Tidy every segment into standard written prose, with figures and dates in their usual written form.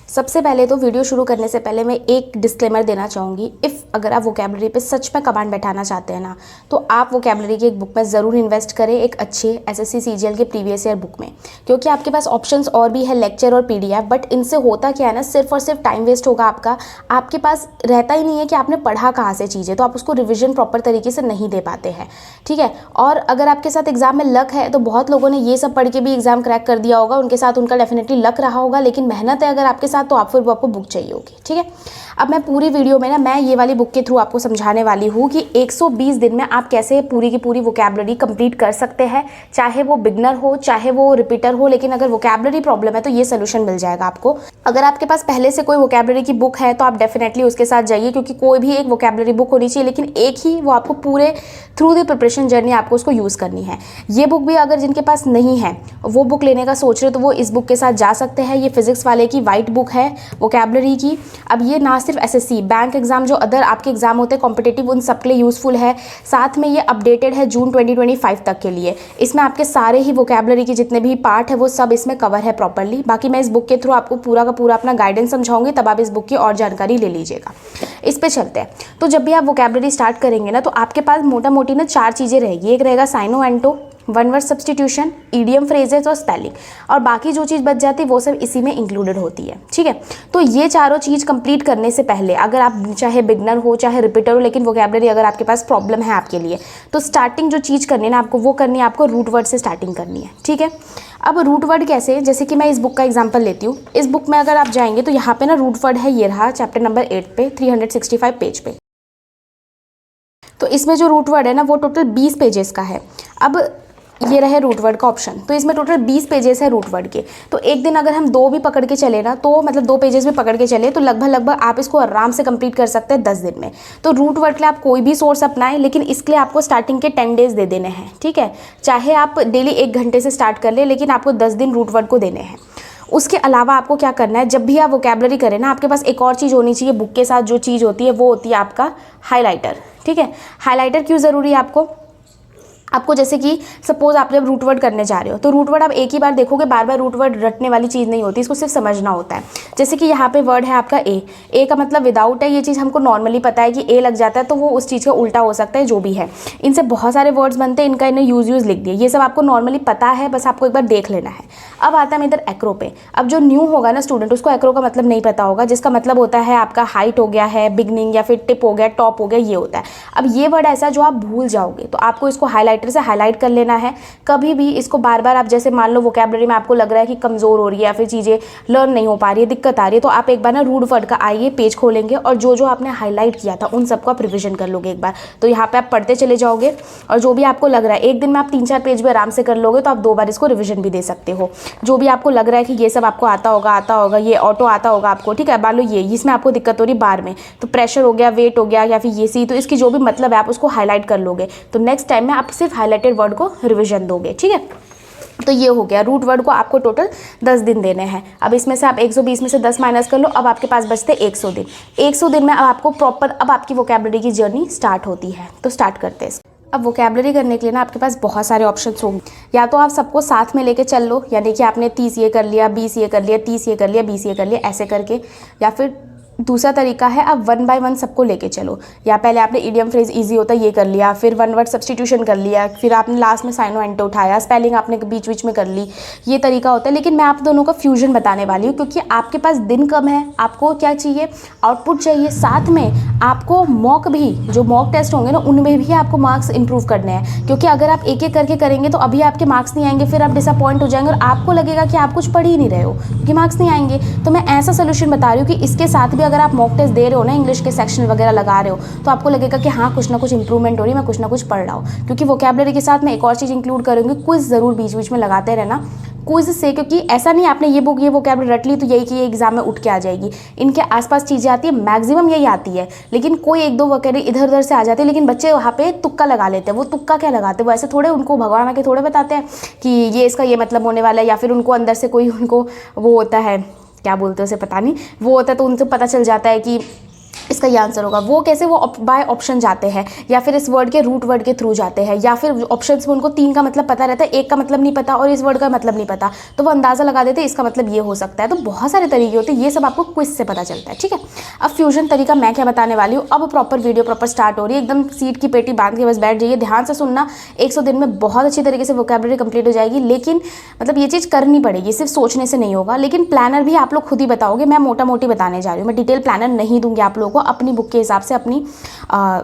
सबसे पहले तो वीडियो शुरू करने से पहले मैं एक डिस्क्लेमर देना चाहूँगी। अगर आप वोकैबुलरी पे सच में कमांड बैठाना चाहते हैं ना, तो आप वोकैबुलरी की एक बुक में ज़रूर इन्वेस्ट करें, एक अच्छे एसएससी सीजीएल के प्रीवियस ईयर बुक में, क्योंकि आपके पास ऑप्शंस और भी है, लेक्चर और पीडीएफ। बट इनसे होता क्या है ना, सिर्फ और सिर्फ टाइम वेस्ट होगा आपका। आपके पास रहता ही नहीं है कि आपने पढ़ा कहाँ से चीज़ें, तो आप उसको रिविजन प्रॉपर तरीके से नहीं दे पाते हैं, ठीक है। और अगर आपके साथ एग्जाम में लक है तो बहुत लोगों ने ये सब पढ़ के भी एग्जाम क्रैक कर दिया होगा, उनके साथ उनका डेफिनेटली लक रहा होगा। लेकिन मेहनत है अगर आपके साथ, तो आप फिर वो आपको बुक चाहिए होगी, ठीक है। अब मैं पूरी वीडियो में ना, मैं ये वाली बुक के थ्रू आपको समझाने वाली हूँ कि 120 दिन में आप कैसे पूरी की पूरी वोकैबुलरी कंप्लीट कर सकते हैं, चाहे वो बिगनर हो चाहे वो रिपीटर हो। लेकिन अगर वोकैबुलरी प्रॉब्लम है तो ये सोल्यूशन मिल जाएगा आपको। अगर आपके पास पहले से कोई वोकैबुलरी की बुक है तो आप डेफिनेटली उसके साथ जाइए, क्योंकि कोई भी एक वोकैबुलरी बुक होनी चाहिए, लेकिन एक ही वो आपको पूरे थ्रू द प्रिपरेशन जर्नी आपको उसको यूज़ करनी है। ये बुक भी अगर जिनके पास नहीं है, वो बुक लेने का सोच रहे तो वो इस बुक के साथ जा सकते हैं। ये फिजिक्स वाले की वाइट बुक है वोकैबुलरी की। अब ये ना सिर्फ एसएससी, बैंक एग्जाम, जो अदर आपके एग्जाम होते हैं कॉम्पिटिटिव, उन सब के लिए यूज़फुल है। साथ में ये अपडेटेड है जून 2025 तक के लिए। इसमें आपके सारे ही वोकैबुलरी के जितने भी पार्ट है वो सब इसमें कवर है प्रॉपरली। बाकी मैं इस बुक के थ्रू आपको पूरा का पूरा अपना गाइडेंस समझाऊंगी, तब आप इस बुक की और जानकारी ले लीजिएगा। इस पे चलते हैं। तो जब भी आप वोकैबुलरी स्टार्ट करेंगे ना, तो आपके पास मोटा मोटी ना 4 चीज़ें रहेगी। एक रहेगा synonym antonym, one word substitution, idiom phrases और स्पेलिंग, और बाकी जो चीज़ बच जाती है वो सब इसी में इंक्लूडेड होती है, ठीक है। तो ये चारों चीज़ कंप्लीट करने से पहले, अगर आप चाहे बिगनर हो चाहे रिपीटर हो, लेकिन वोकैबुलरी अगर आपके पास प्रॉब्लम है आपके लिए, तो स्टार्टिंग जो चीज़ करनी है ना आपको, वो करनी है आपको रूट वर्ड से स्टार्टिंग करनी है, ठीक है। अब रूट वर्ड कैसे, जैसे कि मैं इस बुक का एग्जाम्पल लेती हूँ। इस बुक में अगर आप जाएंगे तो यहाँ पे ना रूट वर्ड है, ये रहा चैप्टर नंबर 8 पे 365 पेज पे। तो इसमें जो रूट वर्ड है ना वो टोटल 20 पेजेस का है। अब ये रहे रूट वर्ड का ऑप्शन, तो इसमें टोटल 20 पेजेस है रूट वर्ड के। तो एक दिन अगर हम 2 भी पकड़ के चले ना, तो मतलब 2 पेजेस भी पकड़ के चले, तो लगभग आप इसको आराम से कंप्लीट कर सकते हैं 10 दिन में। तो रूट वर्ड के लिए आप कोई भी सोर्स अपनाएं, लेकिन इसके लिए आपको स्टार्टिंग के 10 डेज दे देने हैं, ठीक है। चाहे आप डेली 1 घंटे से स्टार्ट कर ले, लेकिन आपको 10 दिन रूट वर्ड को देने हैं। उसके अलावा आपको क्या करना है, जब भी आप वोकैबुलरी करें ना, आपके पास एक और चीज़ होनी चाहिए बुक के साथ। जो चीज़ होती है वो होती है आपका हाइलाइटर, ठीक है। हाइलाइटर क्यों ज़रूरी है आपको जैसे कि सपोज आप जब रूट वर्ड करने जा रहे हो, तो रूट वर्ड आप एक ही बार देखोगे, बार बार रूट वर्ड रटने वाली चीज़ नहीं होती, इसको सिर्फ समझना होता है। जैसे कि यहाँ पे वर्ड है आपका ए का मतलब विदाउट है। ये चीज़ हमको नॉर्मली पता है कि ए लग जाता है तो वो उस चीज़ का उल्टा हो सकता है, जो भी है। इनसे बहुत सारे वर्ड्स बनते हैं, इनका इन्हें यूज़ लिख दिए, ये सब आपको नॉर्मली पता है, बस आपको एक बार देख लेना है। अब आता है इधर एक्रो पे। अब जो न्यू होगा ना स्टूडेंट, उसको एक्रो का मतलब नहीं पता होगा, जिसका मतलब होता है आपका हाइट हो गया है, बिगनिंग या फिर टिप हो गया, टॉप हो गया, ये होता है। अब ये वर्ड ऐसा जो आप भूल जाओगे, तो आपको इसको हाईलाइटर से हाईलाइट कर लेना है। कभी भी इसको बार बार आप, जैसे मान लो वोकैबुलरी में आपको लग रहा है कि कमज़ोर हो रही है या फिर चीज़ें लर्न नहीं हो पा रही है, दिक्कत आ रही है, तो आप एक बार ना रूट वर्ड का आइए पेज खोलेंगे, और जो जो आपने हाईलाइट किया था उन सबको आप रिविजन कर लोगे एक बार। तो यहाँ पे आप पढ़ते चले जाओगे, और जो भी आपको लग रहा है, एक दिन में आप 3-4 पेज भी आराम से कर लोगे, तो आप 2 बार इसको रिविजन भी दे सकते हो। जो भी आपको लग रहा है कि ये सब आपको आता होगा, ये ऑटो आता होगा आपको, ठीक है। मान लो ये इसमें आपको दिक्कत हो रही बार में, तो प्रेशर हो गया, वेट हो गया, या फिर ये सी, तो इसकी जो भी मतलब है आप उसको हाईलाइट कर लोगे, तो नेक्स्ट टाइम में आप सिर्फ हाईलाइटेड वर्ड को रिविजन दोगे, ठीक है। तो ये हो गया, रूट वर्ड को आपको टोटल 10 दिन देने हैं। अब इसमें से आप 120 में से 10 माइनस कर लो, अब आपके पास बचते 100 दिन। 100 दिन में अब आपको प्रॉपर, अब आपकी वोकैबुलरी की जर्नी स्टार्ट होती है। तो स्टार्ट करते हैं। अब वोकैबुलरी करने के लिए ना आपके पास बहुत सारे ऑप्शंस होंगे। या तो आप सबको साथ में लेके चल लो, यानी कि आपने 30 ये कर लिया, 20 ये कर लिया, 30 ये कर लिया, 20 ये कर लिया, ऐसे करके। या फिर दूसरा तरीका है, आप 1 बाय 1 सबको लेके चलो। या पहले आपने इडियम फ्रेज इजी होता है ये कर लिया, फिर वन वर्ड सब्सटीट्यूशन कर लिया, फिर आपने लास्ट में साइनो एंटो उठाया, स्पेलिंग आपने बीच बीच में कर ली, ये तरीका होता है। लेकिन मैं आप दोनों का फ्यूजन बताने वाली हूँ, क्योंकि आपके पास दिन कम है, आपको क्या चाहिए, आउटपुट चाहिए। साथ में आपको मॉक भी, जो मॉक टेस्ट होंगे ना, उनमें भी आपको मार्क्स इंप्रूव करने हैं। क्योंकि अगर आप एक एक करके करेंगे तो अभी आपके मार्क्स नहीं आएंगे, फिर आप डिसअपॉइंट हो जाएंगे और आपको लगेगा कि आप कुछ पढ़ ही नहीं रहे हो, क्योंकि मार्क्स नहीं आएंगे। तो मैं ऐसा सोल्यूशन बता रही हूँ कि इसके साथ भी अगर आप मॉक टेस्ट दे रहे हो ना, इंग्लिश के सेक्शन वगैरह लगा रहे हो, तो आपको लगेगा कि हाँ कुछ ना कुछ इंप्रूवमेंट हो रही है, मैं कुछ ना कुछ पढ़ रहा हूँ। क्योंकि वोकैबुलरी के साथ मैं एक और चीज़ इंक्लूड करूँगी, क्विज ज़रूर बीच बीच में लगाते रहना। क्विज से, क्योंकि ऐसा नहीं आपने ये बुक ये वोकैबुलरी रट ली तो यही कि ये एग्जाम में उठ के आ जाएगी। इनके आसपास चीज़ें आती है, मैक्सिमम यही आती है, लेकिन कोई 1-2 वोकैबुलरी इधर उधर से आ जाती है। लेकिन बच्चे वहाँ पे तुक्का लगा लेते हैं। वो तुक्का क्या लगाते हैं, वो ऐसे थोड़े, उनको भगवान आके थोड़े बताते हैं कि ये इसका ये मतलब होने वाला है, या फिर उनको अंदर से कोई उनको वो होता है, क्या बोलते हैं उसे पता नहीं, वो होता है, तो उनको पता चल जाता है कि इसका ये आंसर होगा। वो कैसे, वो बाय ऑप्शन जाते हैं या फिर इस वर्ड के रूट वर्ड के थ्रू जाते हैं, या फिर ऑप्शंस में उनको 3 का मतलब पता रहता है, एक का मतलब नहीं पता और इस वर्ड का मतलब नहीं पता, तो वो अंदाज़ा लगा देते हैं इसका मतलब ये हो सकता है। तो बहुत सारे तरीके होते हैं, ये सब आपको क्विज से पता चलता है, ठीक है। अब फ्यूजन तरीका मैं क्या बताने वाली हूँ, अब प्रॉपर वीडियो प्रॉपर स्टार्ट हो रही है, एकदम सीट की पेटी बांध के बस बैठ जाइए, ध्यान से सुनना। 100 दिन में बहुत अच्छी तरीके से वोकैबुलरी कंप्लीट हो जाएगी, लेकिन मतलब ये चीज़ करनी पड़ेगी, सिर्फ सोचने से नहीं होगा। लेकिन प्लानर भी आप लोग खुद ही बताओगे, मैं मोटा मोटी बताने जा रही हूँ, मैं डिटेल प्लानर नहीं दूंगी आप लोगों को, अपनी बुक के हिसाब से अपनी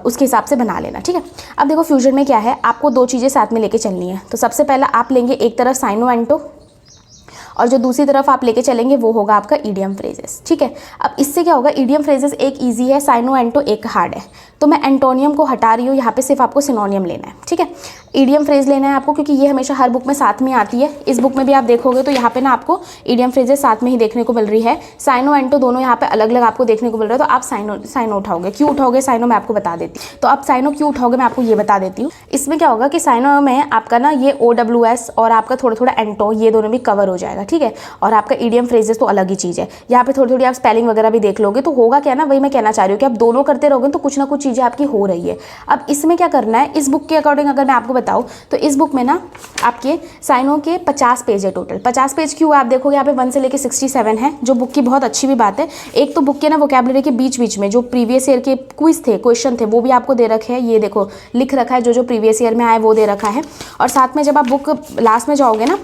उसके हिसाब से बना लेना, ठीक है। अब देखो फ्यूजन में क्या है, आपको 2 चीज़ें साथ में लेके चलनी है। तो सबसे पहला आप लेंगे एक तरफ साइनो एंटो, और जो दूसरी तरफ आप लेके चलेंगे वो होगा आपका ईडियम फ्रेजेस, ठीक है। अब इससे क्या होगा, ईडियम फ्रेजेस एक ईजी है, साइनो एंटो एक हार्ड है। तो मैं एंटोनियम को हटा रही हूँ, यहाँ पे सिर्फ आपको सिनोनियम लेना है, ठीक है। ईडियम फ्रेज लेना है आपको, क्योंकि ये हमेशा हर बुक में साथ में आती है। इस बुक में भी आप देखोगे तो यहाँ पे ना आपको ईडियम फ्रेजेस साथ में ही देखने को मिल रही है। साइनो एंटो दोनों यहाँ पे अलग अलग आपको देखने को मिल रहा है। तो आप साइनो उठाओगे, क्यों उठाओगे साइनो, मैं आपको बता देती हूँ। तो आप साइनो क्यों उठाओगे मैं आपको ये बता देती हूँ। इसमें क्या होगा कि साइनो में आपका ना ये OWS और आपका थोड़ा थोड़ा एंटो, ये दोनों भी कवर हो जाएगा, ठीक है। और आपका ईडियम फ्रेजेस तो अलग ही चीज़ है, यहाँ पे थोड़ी थोड़ी आप स्पेलिंग वगैरह भी देख लोगे। तो होगा क्या ना, वही मैं कहना चाह रही हूँ कि आप दोनों करते रहोगे तो कुछ ना कुछ चीज़ें आपकी हो रही है। अब इसमें क्या करना है, इस बुक के अकॉर्डिंग अगर मैं आपको बताऊँ तो इस बुक में ना आपके साइनो के 50 पेज है टोटल। 50 पेज क्यों, आप देखोगे यहाँ पे 1 से लेके 67 है, जो बुक की बहुत अच्छी भी बात है। एक तो बुक के ना वोकैबुलरी के बीच बीच में जो प्रीवियस ईयर के क्विज थे, क्वेश्चन थे, वो भी आपको दे रखे हैं। ये देखो लिख रखा है, जो जो प्रीवियस ईयर में आए वो दे रखा है। और साथ में जब आप बुक लास्ट में जाओगे ना,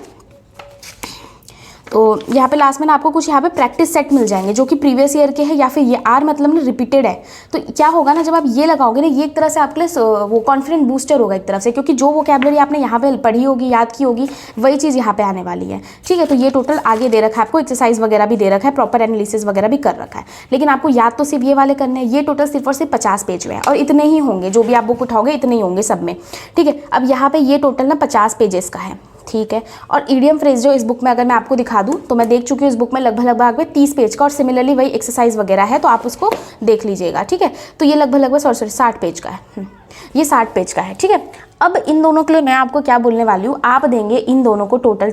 तो यहाँ पे लास्ट में ना आपको कुछ यहाँ पे प्रैक्टिस सेट मिल जाएंगे, जो कि प्रीवियस ईयर के हैं, या फिर ये आर मतलब ना रिपीटेड है। तो क्या होगा ना, जब आप ये लगाओगे ना, ये एक तरह से आपके लिए वो कॉन्फिडेंट बूस्टर होगा एक तरफ से, क्योंकि जो वोकैबुलरी आपने यहाँ पे पढ़ी होगी, याद की होगी, वही चीज़ यहाँ पे आने वाली है, ठीक है। तो ये टोटल आगे दे रखा है आपको, एक्सरसाइज वगैरह भी दे रखा है, प्रॉपर एनालिसिस वगैरह भी कर रखा है। लेकिन आपको याद तो सिर्फ ये वाले करने हैं। ये टोटल सिर्फ और सिर्फ 50 पेज में है, और इतने ही होंगे, जो भी आप बुक उठाओगे इतने ही होंगे सब में, ठीक है। अब यहाँ पे ये टोटल ना 50 पेजेस का है, ठीक है। और ईडियम फ्रेज जो इस बुक में अगर मैं आपको दिखा दूं, तो मैं देख चुकी हूँ इस बुक में लगभग 30 पेज का, और सिमिलरली वही एक्सरसाइज वगैरह है, तो आप उसको देख लीजिएगा, ठीक है। तो ये लगभग 60 पेज का है, ये 60 पेज का है, ठीक है। अब इन दोनों के लिए मैं आपको क्या बोलने वाली हूँ, आप देंगे इन दोनों को टोटल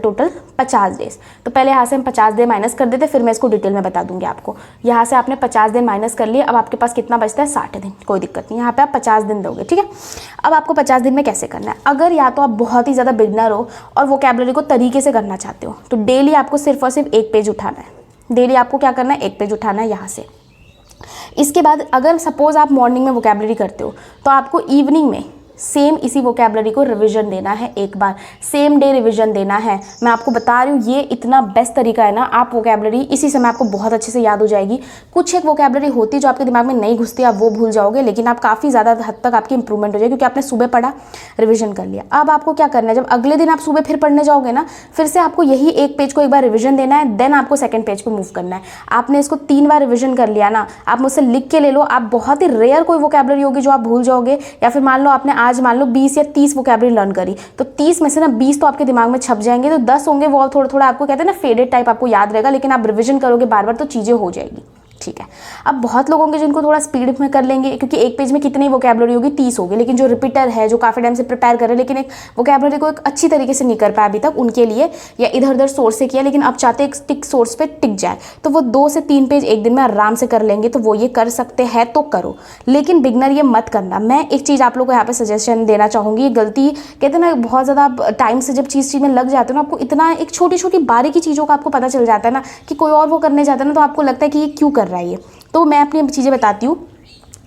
50 डेज। तो पहले यहाँ से हम 50 दिन माइनस कर देते, फिर मैं इसको डिटेल में बता दूंगी आपको। यहाँ से आपने 50 दिन माइनस कर लिए, अब आपके पास कितना बचता है, 60 दिन, कोई दिक्कत नहीं, यहाँ पे आप 50 दिन दोगे, ठीक है। अब आपको 50 दिन में कैसे करना है, अगर या तो आप बहुत ही ज़्यादा बिगनर हो और वोकैबुलरी को तरीके से करना चाहते हो, तो डेली आपको सिर्फ और सिर्फ 1 पेज उठाना है। डेली आपको क्या करना है, 1 पेज उठाना है यहाँ से। इसके बाद अगर सपोज आप मॉर्निंग में वोकैबुलरी करते हो, तो आपको इवनिंग में सेम इसी वोकैबुलरी को रिवीजन देना है, एक बार सेम डे रिवीजन देना है। मैं आपको बता रही हूँ, ये इतना बेस्ट तरीका है ना, आप वोकैबुलरी इसी समय आपको बहुत अच्छे से याद हो जाएगी। कुछ एक वोकैबुलरी होती है जो आपके दिमाग में नहीं घुसती, आप वो भूल जाओगे, लेकिन आप काफ़ी ज़्यादा हद तक आपकी इंप्रूवमेंट हो जाएगी, क्योंकि आपने सुबह पढ़ा, रिविजन कर लिया। अब आपको क्या करना है, जब अगले दिन आप सुबह फिर पढ़ने जाओगे ना, फिर से आपको यही 1 पेज को एक बार रिविजन देना है, देन आपको सेकंड पेज पे मूव करना है। आपने इसको 3 बार रिविजन कर लिया ना, आप मुझसे लिख के ले लो। आप बहुत ही रेयर कोई वोकैबुलरी होगी जो आप भूल जाओगे, या फिर मान लो आपने आज मान लो 20 या 30 वोकैबुलरी लर्न करी, तो 30 में से ना 20 तो आपके दिमाग में छप जाएंगे, तो 10 होंगे वो थोड़ा थोड़ा आपको कहते हैं ना फेडेड टाइप आपको याद रहेगा, लेकिन आप रिविजन करोगे बार बार तो चीज़ें हो जाएगी, ठीक है। अब बहुत लोग होंगे जिनको थोड़ा स्पीड में कर लेंगे, क्योंकि 1 पेज में कितनी वोकैबुलरी होगी, 30 होगी, लेकिन जो रिपीटर है, जो काफ़ी टाइम से प्रिपेयर कर रहे हैं, लेकिन एक वोकैबुलरी को एक अच्छी तरीके से नहीं कर पाया अभी तक, उनके लिए, या इधर उधर सोर्स से किया, लेकिन अब चाहते एक टिक सोर्स पे टिक जाए, तो वो 2 से 3 पेज एक दिन में आराम से कर लेंगे, तो वो ये कर सकते हैं तो करो। लेकिन बिगनर ये मत करना। मैं एक चीज़ आप लोग को यहाँ पे सजेशन देना चाहूँगी, ये गलती कहते हैं ना, बहुत ज़्यादा टाइम से जब चीज़ में लग जाते हो ना, आपको इतना एक छोटी छोटी बारीकी चीज़ों का आपको पता चल जाता है ना, कि कोई और वो करने जाता है ना, तो आपको लगता है कि ये क्यों कर रहा है ये। तो मैं अपनी चीज़ें बताती हूँ।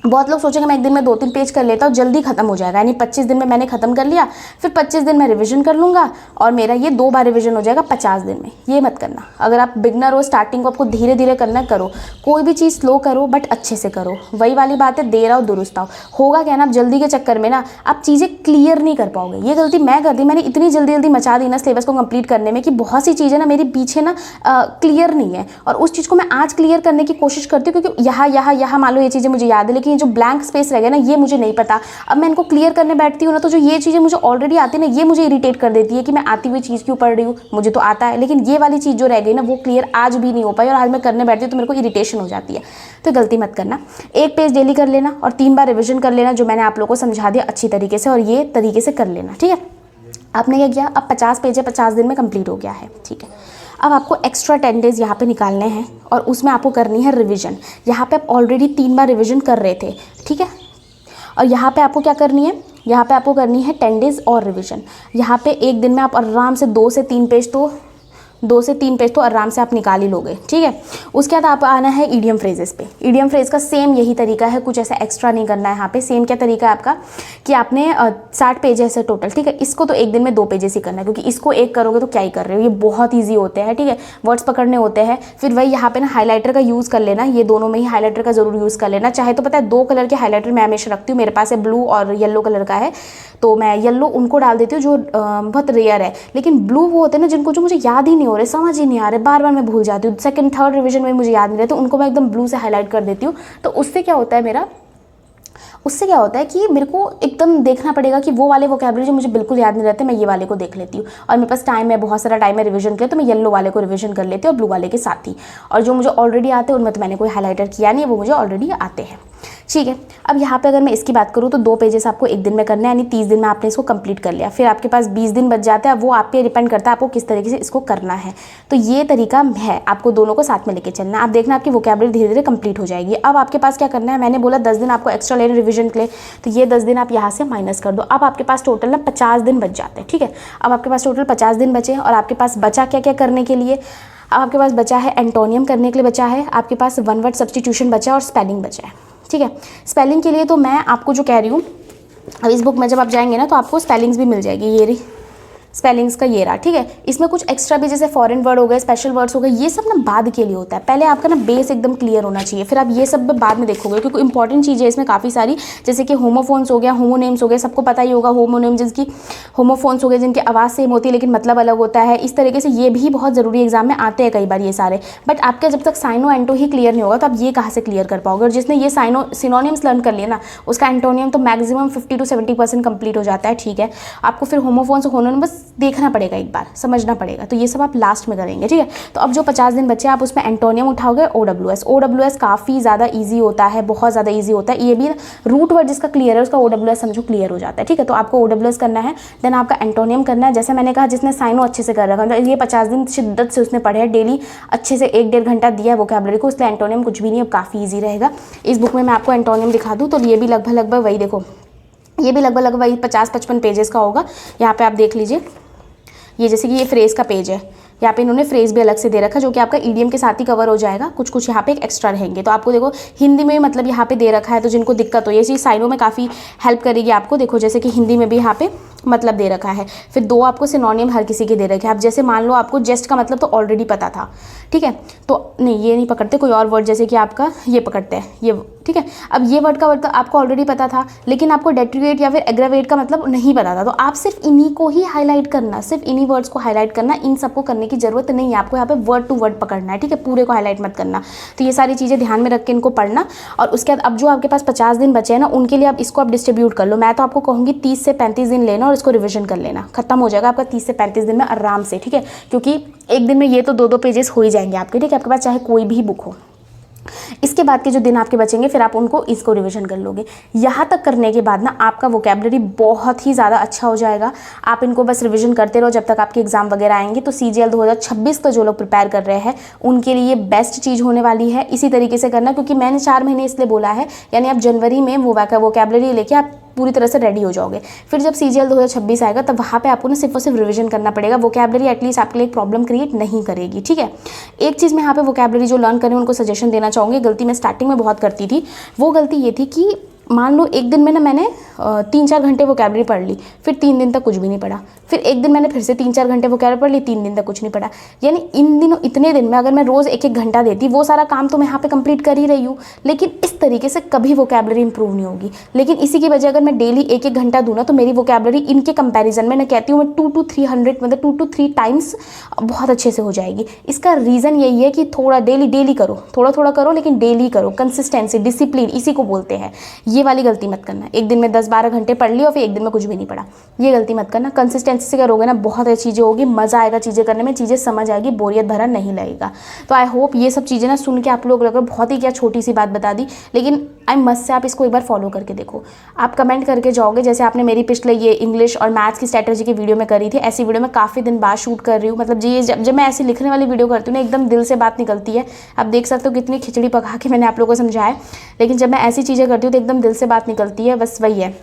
बहुत लोग सोचेंगे मैं एक दिन में 2-3 पेज कर लेता हूँ, जल्दी खत्म हो जाएगा, यानी 25 दिन में मैंने खत्म कर लिया, फिर 25 दिन में रिवीजन कर लूँगा, और मेरा ये 2 बार रिवीजन हो जाएगा 50 दिन में। ये मत करना। अगर आप बिगनर हो, स्टार्टिंग को आपको धीरे धीरे करना, करो। कोई भी चीज़ स्लो करो, बट अच्छे से करो। वही वाली बात है, देर आओ दुरुस्त आओ। होगा क्या ना, आप जल्दी के चक्कर में ना आप चीज़ें क्लियर नहीं कर पाओगे। ये गलती मैं कर दी, मैंने इतनी जल्दी जल्दी मचा दी ना सिलेबस को कंप्लीट करने में, कि बहुत सी चीज़ें ना मेरे पीछे ना क्लियर नहीं है, और उस चीज़ को मैं आज क्लियर करने की कोशिश करती हूँ, क्योंकि यहाँ मान लो ये चीज़ें मुझे याद है, लेकिन ये जो ब्लैंक स्पेस रह गया ना, ये मुझे नहीं पता। अब मैं इनको क्लियर करने बैठती हूँ ना, तो जो ये चीज़ें मुझे ऑलरेडी आती है ना, ये मुझे इरिटेट कर देती है कि मैं आती हुई चीज़ क्यों पढ़ रही हूँ, मुझे तो आता है, लेकिन ये वाली चीज़ जो रह गई ना, वो क्लियर आज भी नहीं हो पाई, और आज मैं करने बैठती हूँ तो मेरे को इरिटेशन हो जाती है। तो गलती मत करना। 1 पेज डेली कर लेना, और 3 बार रिविजन कर लेना, जो मैंने आप लोगों को समझा दिया अच्छी तरीके से, और ये तरीके से कर लेना, ठीक है। आपने क्या किया, अब 50 पेज है, 50 दिन में कंप्लीट हो गया है, ठीक है। अब आपको एक्स्ट्रा 10 डेज़ यहाँ पे निकालने हैं और उसमें आपको करनी है रिवीजन। यहाँ पे आप ऑलरेडी 3 बार रिवीजन कर रहे थे, ठीक है। और यहाँ पे आपको क्या करनी है, यहाँ पे आपको करनी है 10 डेज़ और रिवीजन। यहाँ पे एक दिन में आप आराम से 2 से 3 पेज तो आराम से आप निकाल ही लोगे, ठीक है। उसके बाद आप आना है ईडियम फ्रेजेस पे। ईडियम फ्रेज का सेम यही तरीका है, कुछ ऐसा एक्स्ट्रा नहीं करना है यहाँ पे। सेम क्या तरीका है आपका कि आपने 60 पेज है टोटल, ठीक है। इसको तो एक दिन में 2 पेजेस ही करना है, क्योंकि इसको एक करोगे तो क्या ही कर रहे हो, ये बहुत ईजी होते हैं, ठीक है। वर्ड्स पकड़ने होते हैं। फिर वही यहाँ पे ना हाईलाइटर का यूज़ कर लेना, ये दोनों में ही हाईलाइटर का ज़रूर यूज़ कर लेना। चाहे तो पता है 2 कलर के हाईलाइटर मैं हमेशा रखती हूँ, मेरे पास है ब्लू और येलो कलर का है, तो मैं येलो उनको डाल देती हूँ जो बहुत रेयर है। लेकिन ब्लू वो होते हैं ना जिनको जो मुझे याद ही नहीं हो रहे, समझ ही नहीं आ रहे, बार बार मैं भूल जाती हूँ, सेकंड थर्ड रिवीजन में मुझे याद नहीं रहता, तो उनको मैं एकदम ब्लू से हाईलाइट कर देती हूँ। तो उससे क्या होता है कि मेरे को एकदम देखना पड़ेगा कि वो वाले वोकैबुलरी जो मुझे बिल्कुल याद नहीं रहते, मैं ये वाले को देख लेती हूँ। और मेरे पास टाइम है, बहुत सारा टाइम है रिवीजन के लिए, तो मैं येलो वाले को रिवीजन कर लेती हूँ और ब्लू वाले के साथ ही। और जो मुझे ऑलरेडी आते हैं उनमें तो मैंने कोई हाईलाइटर किया नहीं है, वो मुझे ऑलरेडी आते हैं, ठीक है। अब यहाँ पे अगर मैं इसकी बात करूँ तो 2 पेजेस आपको एक दिन में करना है, यानी 30 दिन में आपने इसको कंप्लीट कर लिया। फिर आपके पास 20 दिन बच जाता है, वो आप पे डिपेंड करता है आपको किस तरीके से इसको करना है। तो ये तरीका है, आपको दोनों को साथ में लेके चलना है। आप देखना आपकी वोकैबुलरी धीरे धीरे कंप्लीट हो जाएगी। अब आपके पास क्या करना है, मैंने बोला 10 दिन आपको एक्स्ट्रा लेने रिविजन के लिए, तो ये 10 दिन आप यहाँ से माइनस कर दो। अब आपके पास टोटल ना 50 दिन बच जाते हैं, ठीक है। अब आपके पास टोटल 50 दिन बचे और आपके पास बचा क्या क्या करने के लिए। अब आपके पास बचा है एंटोनियम करने के लिए, बचा है आपके पास 1 वर्ड सब्स्टिट्यूशन बचा है और स्पेलिंग बचा है, ठीक है। स्पेलिंग के लिए तो मैं आपको जो कह रही हूँ, अब इस बुक में जब आप जाएंगे ना तो आपको स्पेलिंग्स भी मिल जाएगी, ये रही स्पेलिंग्स का ये रहा, ठीक है। इसमें कुछ एक्स्ट्रा भी जैसे फॉरेन वर्ड हो गए, स्पेशल वर्ड्स हो गए, ये सब ना बाद के लिए होता है। पहले आपका ना बेस एकदम क्लियर होना चाहिए, फिर आप ये सब बाद में देखोगे, क्योंकि इंपॉर्टेंट चीज़ें इसमें काफ़ी सारी, जैसे कि होमोफोन्स हो गया, होमोनेम्स हो गए, सबको पता ही होगा। होमोनेम्स जिनकी होमोफोन्स हो गए जिनकी आवाज़ सेम होती है लेकिन मतलब अलग होता है, इस तरीके से ये भी बहुत ज़रूरी एग्जाम में आते हैं कई बार ये सारे। बट आपका जब तक साइनो एंटो ही क्लियर नहीं होगा तो आप ये कहाँ से क्लियर कर पाओगे। और जिसने ये सिनोनिम्स लर्न कर लिया ना, उसका एंटोनियम तो मैक्सिमम 50 to 70% कंप्लीट हो जाता है, ठीक है। आपको फिर होमोफोन्स होमोनेम बस देखना पड़ेगा, एक बार समझना पड़ेगा, तो ये सब आप लास्ट में करेंगे, ठीक है। तो अब जो 50 दिन बचे आप उसमें एंटोनियम उठाओगे। OWS काफ़ी ज़्यादा ईजी होता है, बहुत ज़्यादा ईजी होता है। ये भी रूट वर्ड जिसका क्लियर है उसका OWS समझो क्लियर हो जाता है, ठीक है। तो आपको OWS करना है, देन आपका एंटोनियम करना है। जैसे मैंने कहा जिसने साइनो अच्छे से कर रखा है, ये 50 दिन शिद्दत से उसने पढ़े हैं, डेली अच्छे से 1-1.5 घंटा दिया है वोकैबुलरी को, इसलिए एंटोनियम कुछ भी नहीं, अब काफ़ी ईजी रहेगा। इस बुक में मैं आपको एंटोनियम दिखा दूँ तो ये भी लगभग वही, देखो ये भी लगभग वही 50-55 पेजेस का होगा। यहाँ पे आप देख लीजिए, ये जैसे कि ये फ्रेज़ का पेज है, यहाँ पे इन्होंने फ्रेज़ भी अलग से दे रखा है जो कि आपका ईडियम के साथ ही कवर हो जाएगा। कुछ कुछ यहाँ पे एक एक्स्ट्रा रहेंगे, तो आपको देखो हिंदी में मतलब यहाँ पे दे रखा है, तो जिनको दिक्कत हो ये चीज़ साइनो में काफ़ी हेल्प करेगी आपको। देखो जैसे कि हिंदी में भी यहाँ पे मतलब दे रखा है, फिर 2 आपको सिनोनिम हर किसी के दे रखे हैं। आप जैसे मान लो आपको जेस्ट का मतलब तो ऑलरेडी पता था, ठीक है, तो नहीं ये नहीं पकड़ते, कोई और वर्ड जैसे कि आपका ये पकड़ते हैं, ये ठीक है। अब ये वर्ड का मतलब आपको ऑलरेडी पता था, लेकिन आपको डेट्रीवेट या फिर एग्रावेट का मतलब नहीं पता था, तो आप सिर्फ इन्हीं को ही हाईलाइट करना, सिर्फ इन्हीं वर्ड्स को हाईलाइट करना, इन सबको करने की जरूरत नहीं है। आपको यहाँ पे वर्ड टू वर्ड पकड़ना है, ठीक है, पूरे को हाईलाइट मत करना। तो ये सारी चीज़ें ध्यान में रख के इनको पढ़ना। और उसके बाद अब जो आपके पास 50 दिन बचे हैं ना, उनके लिए आप इसको आप डिस्ट्रीब्यूट कर लो। मैं तो आपको कहूँगी 30 से 35 दिन लेना और इसको रिविजन कर लेना, खत्म हो जाएगा आपका 30 से 35 दिन में आराम से, ठीक है। क्योंकि एक दिन में ये तो 2-2 पेजेस हो ही जाएंगे आपके, ठीक है, आपके पास चाहे कोई भी बुक हो। इसके बाद के जो दिन आपके बचेंगे फिर आप उनको इसको रिवीजन कर लोगे। यहाँ तक करने के बाद ना आपका वोकैबुलरी बहुत ही ज़्यादा अच्छा हो जाएगा। आप इनको बस रिवीजन करते रहो जब तक आपके एग्जाम वगैरह आएंगे। तो CGL 2026 का जो लोग प्रिपेयर कर रहे हैं उनके लिए बेस्ट चीज़ होने वाली है। इसी तरीके से करना, क्योंकि मैंने 4 महीने इसलिए बोला है, यानी आप जनवरी में वो वोकैबुलरी लेके आप पूरी तरह से रेडी हो जाओगे। फिर जब CGL 2026 आएगा तब वहाँ पे आपको ना सिर्फ और सिर्फ रिवीजन करना पड़ेगा। वोकैबुलरी एटलीस्ट आपके लिए एक प्रॉब्लम क्रिएट नहीं करेगी, ठीक है। एक चीज़ मैं यहाँ पे वोकैबुलरी जो लर्न करें उनको सजेशन देना चाहूँगी, गलती मैं स्टार्टिंग में बहुत करती थी। वो गलती ये थी कि मान लो एक दिन में ना मैंने 3-4 घंटे वोकैबुलरी पढ़ ली, फिर 3 दिन तक कुछ भी नहीं पढ़ा। फिर एक दिन मैंने फिर से 3-4 घंटे वोकैबुलरी पढ़ ली, 3 दिन तक कुछ नहीं पढ़ा। यानी इन दिनों इतने दिन में अगर मैं रोज़ 1-1 घंटा देती, वो सारा काम तो मैं यहाँ पे कंप्लीट कर ही रही हूँ, लेकिन इस तरीके से कभी वोकैबुलरी इंप्रूव नहीं होगी। लेकिन इसी की वजह अगर मैं डेली 1-1 घंटा दूँ ना, तो मेरी वोकैबुलरी इनके कंपैरिजन में मैं कहती हूँ मैं 2 to 300 मतलब 2 to 3 टाइम्स बहुत अच्छे से हो जाएगी। इसका रीज़न यही है कि थोड़ा डेली करो, थोड़ा थोड़ा करो, लेकिन डेली करो। कंसिस्टेंसी, डिसिप्लिन, इसी को बोलते हैं। ये वाली गलती मत करना, एक दिन में 10-12 घंटे पढ़ ली और फिर एक दिन में कुछ भी नहीं पढ़ा, ये गलती मत करना। कंसिस्टेंसी से करोगे ना बहुत अच्छी चीज़ें होगी, मज़ा आएगा चीज़ें करने में, चीज़ें समझ आएगी, बोरियत भरा नहीं लगेगा। तो आई होप ये सब चीज़ें ना सुन के आप लोग लग बहुत ही क्या छोटी सी बात बता दी, लेकिन आई मस्ट से आप इसको एक बार फॉलो करके देखो। आप कमेंट करके जाओगे, जैसे आपने मेरी पिछले ये इंग्लिश और मैथ्स की स्ट्रैटेजी की वीडियो में करी थी, ऐसी वीडियो मैं काफ़ी दिन बाद शूट कर रही हूँ। मतलब ये जब मैं ऐसी लिखने वाली वीडियो करती हूँ ना, एकदम दिल से बात निकलती है। आप देख सकते हो कितनी खिचड़ी पका के मैंने आप लोगों को समझाया, लेकिन जब मैं ऐसी चीज़ें करती हूँ तो एकदम दिल से बात निकलती है, बस वही है।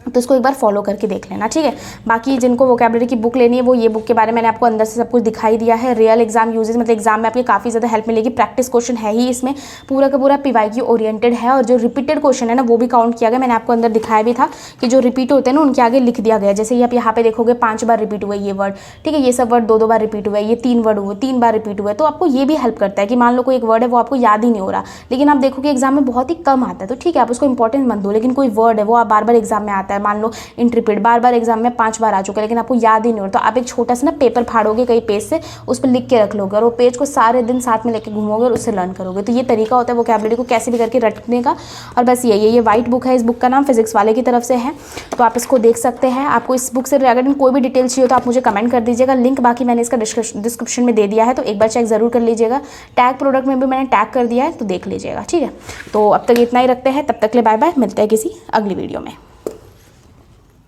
तो इसको एक बार फॉलो करके देख लेना, ठीक है। बाकी जिनको वोकैबुलरी की बुक लेनी है वो ये बुक के बारे में मैंने आपको अंदर से सब कुछ दिखाई दिया है। रियल एग्जाम यूजेस, मतलब एग्जाम में आपकी काफ़ी ज़्यादा हेल्प मिलेगी। प्रैक्टिस क्वेश्चन है ही इसमें, पूरा का पूरा PYQ ओरिएंटेड है, और जो रिपीटेड क्वेश्चन है ना वो भी काउंट किया गया। मैंने आपको अंदर दिखाया भी था कि जो रिपीट होते हैं ना उनके आगे लिख दिया गया। जैसे ये आप यहाँ पे देखोगे 5 बार रिपीट हुए ये वर्ड, ठीक है, ये सब वर्ड 2-2 बार रिपीट हुए, ये 3 वर्ड हुए 3 बार रिपीट हुए। तो आपको ये भी हेल्प करता है कि मान लो कोई एक वर्ड है वो आपको याद ही नहीं हो रहा, लेकिन आप देखो कि एग्जाम में बहुत ही कम आता है, तो ठीक है आप उसको इंपॉर्टेंट मत दो। लेकिन कोई वर्ड है वो आप बार बार एग्जाम में आता है, मान लो रिपीट बार एग्जाम में 5 बार आ चुका है, लेकिन आपको याद ही नहीं हो रहा, तो आप एक छोटा सा ना पेपर फाड़ोगे कई पेज से, उस पर लिख के रख लोगे और वो पेज को सारे दिन साथ में लेके घूमोगे और उससे लर्न करोगे। तो ये तरीका होता है वोकैबुलरी को कैसे भी करके रटने का। और बस ये वाइट बुक है, इस बुक का नाम फिजिक्स वाले की तरफ से है, तो आप इसको देख सकते हैं। आपको इस बुक से रिगार्डिंग कोई भी डिटेल चाहिए तो आप मुझे कमेंट कर दीजिएगा। लिंक बाकी मैंने इसका डिस्क्रिप्शन में दे दिया है, तो एक बार चेक जरूर कर लीजिएगा। टैग प्रोडक्ट में भी मैंने टैग कर दिया है, तो देख लीजिएगा, ठीक है। तो अब तक इतना ही रखते हैं, तब तक के लिए बाय बाय, मिलते हैं किसी अगली वीडियो में।